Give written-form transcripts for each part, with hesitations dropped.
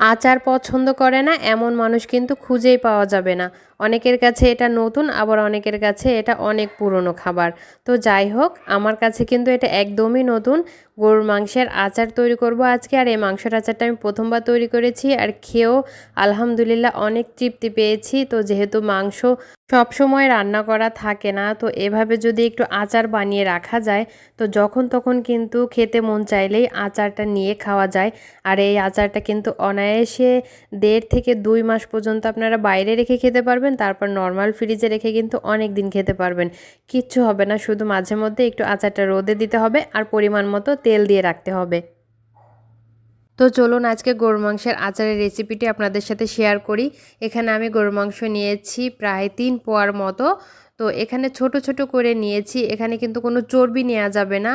আচার পছন্দ করে না এমন মানুষ কিন্তু খুঁজেই পাওয়া যাবে না। অনেকের কাছে এটা নতুন, আবার অনেকের কাছে এটা অনেক পুরনো খাবার। তো যাই হোক, আমার কাছে কিন্তু এটা একদমই নতুন। গরুর মাংসের আচার তৈরি করব আজকে। আর এই মাংসের আচারটা আমি প্রথমবার তৈরি করেছি, আর খেয়েও আলহামদুলিল্লাহ অনেক তৃপ্তি পেয়েছি। তো যেহেতু মাংস সবসময় রান্না করা থাকে না, তো এভাবে যদি একটু আচার বানিয়ে রাখা যায়, তো যখন তখন কিন্তু খেতে মন চাইলেই আচারটা নিয়ে খাওয়া যায়। আর এই আচারটা কিন্তু অনায়াসে 1.5 থেকে 2 মাস পর্যন্ত আপনারা বাইরে রেখে খেতে পারবেন। তারপর নর্মাল ফ্রিজে রেখে কিন্তু অনেক দিন খেতে পারবেন। কিচ্ছু হবে না, শুধু মাঝে মধ্যে একটু আচারটা রোদে দিতে হবে আর পরিমাণ মতো তেল দিয়ে রাখতে হবে। তো চলুন আজকে গরুর মাংসের আচারের রেসিপিটি আপনাদের সাথে শেয়ার করি। এখানে আমি গরুর মাংস নিয়েছি প্রায় 3 পোয়ার মতো। তো এখানে ছোট ছোট করে নিয়েছি। এখানে কিন্তু কোনো চর্বি নেওয়া যাবে না,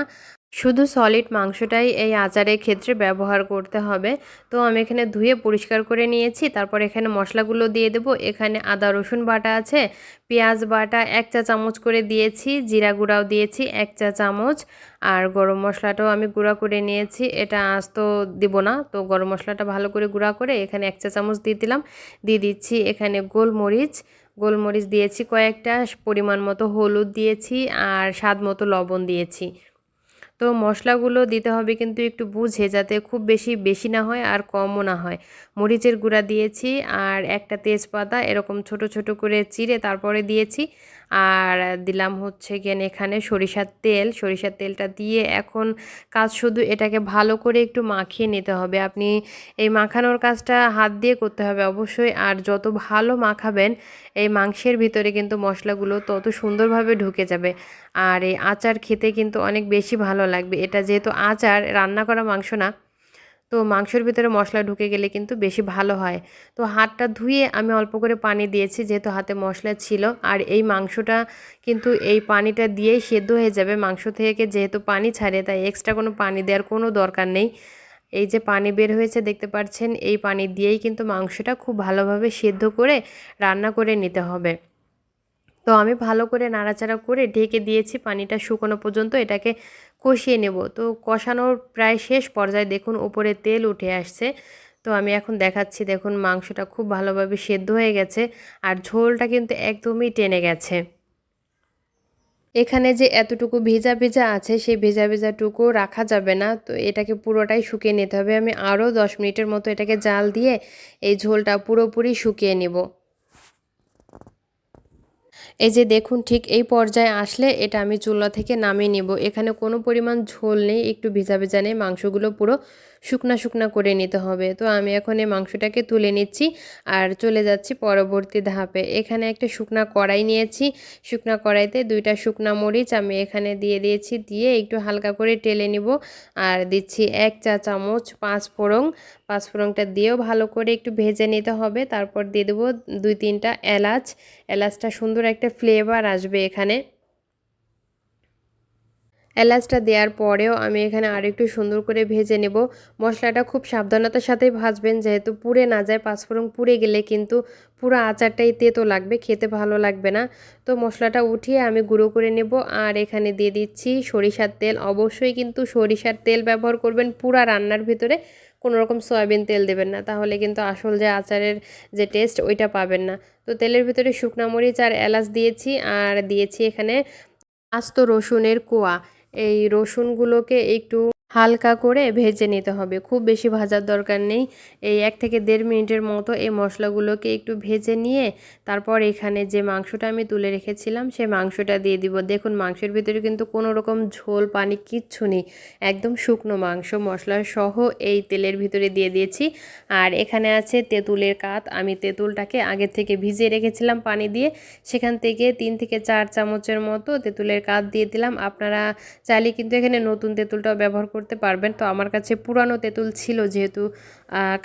শুধু সলিড মাংসটাই এই আচারের ক্ষেত্রে ব্যবহার করতে হবে। তো আমি এখানে ধুয়ে পরিষ্কার করে নিয়েছি। তারপর এখানে মশলাগুলো দিয়ে দেবো। এখানে আদা রসুন বাটা আছে, পেঁয়াজ বাটা 1 চা চামচ করে দিয়েছি, জিরা গুঁড়াও দিয়েছি 1 চা চামচ, আর গরম মশলাটাও আমি গুঁড়া করে নিয়েছি। এটা আস্ত দিব না, তো গরম মশলাটা ভালো করে গুঁড়া করে এখানে 1 চা চামচ দিয়ে দিলাম। দিয়ে দিচ্ছি এখানে গোলমরিচ, গোলমরিচ দিয়েছি কয়েকটা, পরিমাণ মতো হলুদ দিয়েছি, আর স্বাদ মতো লবণ দিয়েছি। তো মশলাগুলো দিতে হবে কিন্তু একটু বুঝে, যাতে খুব বেশি বেশি না হয় আর কমও না হয়। মরিচের গুঁড়া দিয়েছি, আর একটা তেজপাতা এরকম ছোট ছোট করে চিড়ে তারপরে দিয়েছি। আর দিলাম হচ্ছে গিয়ে এখানে সরিষার তেল। সরিষার তেলটা দিয়ে এখন কাজ শুধু এটাকে ভালো করে একটু মাখিয়ে নিতে হবে। আপনি এই মাখানোর কাজটা হাত দিয়ে করতে হবে অবশ্যই। আর যত ভালো মাখাবেন এই মাংসের ভিতরে কিন্তু মশলাগুলো তত সুন্দরভাবে ঢুকে যাবে। আর এই আচার খেতে কিন্তু অনেক বেশি ভালো লাগবে। এটা যেহেতু আচার, রান্না করা মাংস না, তো মাংসের ভিতরে মশলা ঢুকে গেলে কিন্তু বেশি ভালো হয়। তো হাতটা ধুয়ে আমি অল্প করে পানি দিয়েছি, যেহেতু হাতে মশলা ছিল। আর এই মাংসটা কিন্তু এই পানিটা দিয়েই সেদ্ধ হয়ে যাবে। মাংস থেকে যেহেতু পানি ছাড়ে, তাই এক্সট্রা কোনো পানি দেওয়ার কোনো দরকার নেই। এই যে পানি বের হয়েছে দেখতে পাচ্ছেন, এই পানি দিয়েই কিন্তু মাংসটা খুব ভালোভাবে সেদ্ধ করে রান্না করে নিতে হবে। তো আমি ভালো করে নাড়াচাড়া করে ঢেকে দিয়েছি পানিটা শুকনো পর্যন্ত, এটাকে কষিয়ে নেব। তো কষানোর প্রায় শেষ পর্যায়ে দেখুন উপরে তেল উঠে আসছে। তো আমি এখন দেখাচ্ছি, দেখুন মাংসটা খুব ভালোভাবে সেদ্ধ হয়ে গেছে, আর ঝোলটা কিন্তু একদমই টেনে গেছে। এখানে যে এতটুকু ভেজা ভেজা আছে, সেই ভেজা ভেজাটুকু রাখা যাবে না, তো এটাকে পুরোটাই শুকিয়ে নিতে হবে। আমি আরও 10 মিনিটের মতো এটাকে জাল দিয়ে এই ঝোলটা পুরোপুরি শুকিয়ে নেব। এই যে দেখুন, ঠিক এই পর্যায়ে আসলে এটা আমি চুলা থেকে নামিয়ে নিব। এখানে কোনো পরিমাণ ঝোল নেই, একটু ভেজা ভেজা নেই, মাংসগুলো পুরো শুকনা শুকনা করে নিতে হবে। তো আমি এখন এই মাংসটাকে তুলে নিচ্ছি আর চলে যাচ্ছি পরবর্তী ধাপে। এখানে একটা শুকনা কড়াই নিয়েছি। শুকনা কড়াইতে 2টা শুকনা মরিচ আমি এখানে দিয়ে দিয়েছি, দিয়ে একটু হালকা করে টেলে নিব। আর দিচ্ছি 1 চা চামচ পাঁচফোড়ন। পাঁচফোড়নটা দিয়েও ভালো করে একটু ভেজে নিতে হবে। তারপর দিয়ে দেবো 2-3টা এলাচ। এলাচটা সুন্দর একটা ফ্লেভার আসবে এখানে। এলাচটা দেওয়ার পরেও আমি এখানে আরেকটু সুন্দর করে ভেজে নেব। মশলাটা খুব সাবধানতার সাথেই ভাজবেন, যেহেতু পুড়ে না যায়। পাঁচফোড়ন পুড়ে গেলে কিন্তু পুরো আচারটাই তেতো লাগবে, খেতে ভালো লাগবে না। তো মশলাটা উঠিয়ে আমি গুঁড়ো করে নেব। আর এখানে দিয়ে দিচ্ছি সরিষার তেল। অবশ্যই কিন্তু সরিষার তেল ব্যবহার করবেন পুরা রান্নার ভিতরে, কোনো রকম সয়াবিন তেল দেবেন না, তাহলে কিন্তু আসল যে আচারের যে টেস্ট ওইটা পাবেন না। তো তেলের ভিতরে শুকনা মরিচ আর এলাচ দিয়েছি, আর দিয়েছি এখানে আস্ত রসুনের কোয়া। এই রসুনগুলোকে একটু হালকা করে ভেজে নিতে হবে, খুব বেশি ভাজার দরকার নেই। এই 1 থেকে 1.5 মিনিটের মতো এই মশলাগুলোকে একটু ভেজে নিয়ে তারপর এখানে যে মাংসটা আমি তুলে রেখেছিলাম সেই মাংসটা দিয়ে দিব। দেখুন মাংসের ভিতরে কিন্তু কোনো রকম ঝোল পানি কিচ্ছু নেই, একদম শুকনো মাংস মশলা সহ এই তেলের ভিতরে দিয়ে দিয়েছি। আর এখানে আছে তেঁতুলের কাত। আমি তেঁতুলটাকে আগে থেকে ভিজিয়ে রেখেছিলাম পানি দিয়ে, সেখান থেকে 3 থেকে 4 চামচের মতো তেঁতুলের কাত দিয়ে দিলাম। আপনারা চাইলে কিন্তু এখানে নতুন তেঁতুলটাও ব্যবহার করতে পারবেন। তো আমার কাছে পুরানো তেঁতুল ছিল, যেহেতু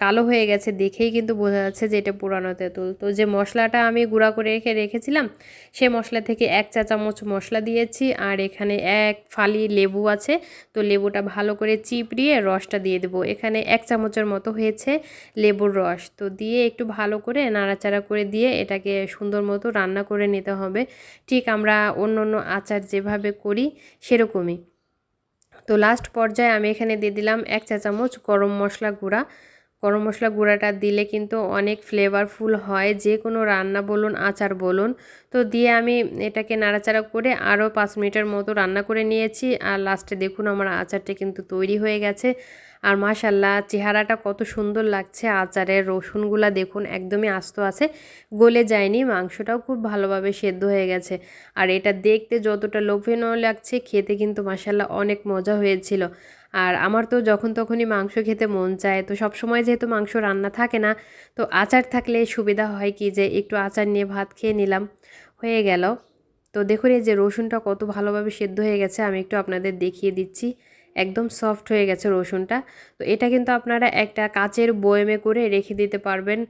কালো হয়ে গেছে দেখেই কিন্তু বোঝা যাচ্ছে যে এটা পুরানো তেঁতুল। তো যে মশলাটা আমি গুঁড়া করে রেখেছিলাম, সেই মশলা থেকে 1 চা চামচ মশলা দিয়েছি। আর এখানে 1 ফালি লেবু আছে, তো লেবুটা ভালো করে চিপড়িয়ে রসটা দিয়ে দেবো। এখানে 1 চামচের মতো হয়েছে লেবুর রস। তো দিয়ে একটু ভালো করে নাড়াচাড়া করে দিয়ে এটাকে সুন্দর মতো রান্না করে নিতে হবে, ঠিক আমরা অন্য অন্য আচার যেভাবে করি সেরকমই। তো লাস্ট পর্যায়ে আমি এখানে দিয়ে দিলাম 1 চা চামচ গরম মশলা গুঁড়া। গরম মশলা গুঁড়াটা দিলে কিন্তু অনেক ফ্লেভারফুল হয়, যে কোনো রান্না বলুন আচার বলুন। তো দিয়ে আমি এটাকে নাড়াচাড়া করে আরও 5 মিনিটের মতো রান্না করে নিয়েছি। আর লাস্টে দেখুন আমার আচারটা কিন্তু তৈরি হয়ে গেছে। আর মাশাল্লাহ চেহারাটা কত সুন্দর লাগছে, আচারের রসুনগুলা দেখুন একদমই আস্ত আছে, গলে যায়নি, মাংসটাও খুব ভালোভাবে সেদ্ধ হয়ে গেছে। আর এটা দেখতে যতটা লোভনীয় লাগছে, খেতে কিন্তু মাশাল্লাহ অনেক মজা হয়েছিল। আর আমার তো যখন তখনই মাংস খেতে মন চায়, তো সবসময় যেহেতু মাংস রান্না থাকে না, তো আচার থাকলে সুবিধা হয় কি যে একটু আচার নিয়ে ভাত খেয়ে নিলাম, হয়ে গেল। তো দেখুন এই যে রসুনটা কত ভালোভাবে সেদ্ধ হয়ে গেছে, আমি একটু আপনাদের দেখিয়ে দিচ্ছি, একদম সফট হয়ে গেছে রসুনটা। তো এটা কিন্তু আপনারা একটা কাচের বয়মে করে রেখে দিতে পারবেন।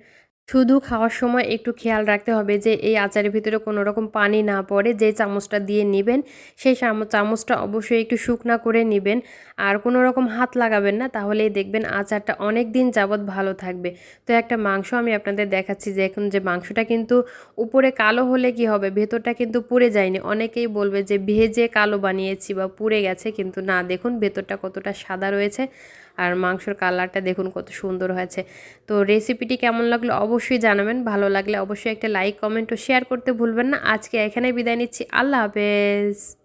শুধু খাওয়ার সময় একটু খেয়াল রাখতে হবে যে এই আচারের ভিতরে কোনো রকম পানি না পড়ে, যে চামচটা দিয়ে নেবেন সেই চামচটা অবশ্যই একটু শুকনা করে নেবেন। আর কোনো রকম হাত লাগাবেন না, তাহলেই দেখবেন আচারটা অনেক দিন যাবৎ ভালো থাকবে। তো একটা মাংস আমি আপনাদের দেখাচ্ছি, যে এখন যে মাংসটা কিন্তু উপরে কালো হলে কি হবে, ভেতরটা কিন্তু পুড়ে যায়নি। অনেকেই বলবে যে ভেজে কালো বানিয়েছি বা পুড়ে গেছে, কিন্তু না, দেখুন ভেতরটা কতটা সাদা রয়েছে। আর মাংসর কালারটা দেখুন কত সুন্দর হয়েছে। তো রেসিপিটি কেমন লাগলো অবশ্যই জানাবেন, ভালো লাগলে অবশ্যই একটা লাইক কমেন্ট ও শেয়ার করতে ভুলবেন না। আজকে এখানে বিদায় নিচ্ছি, আল্লাহ হাফেজ।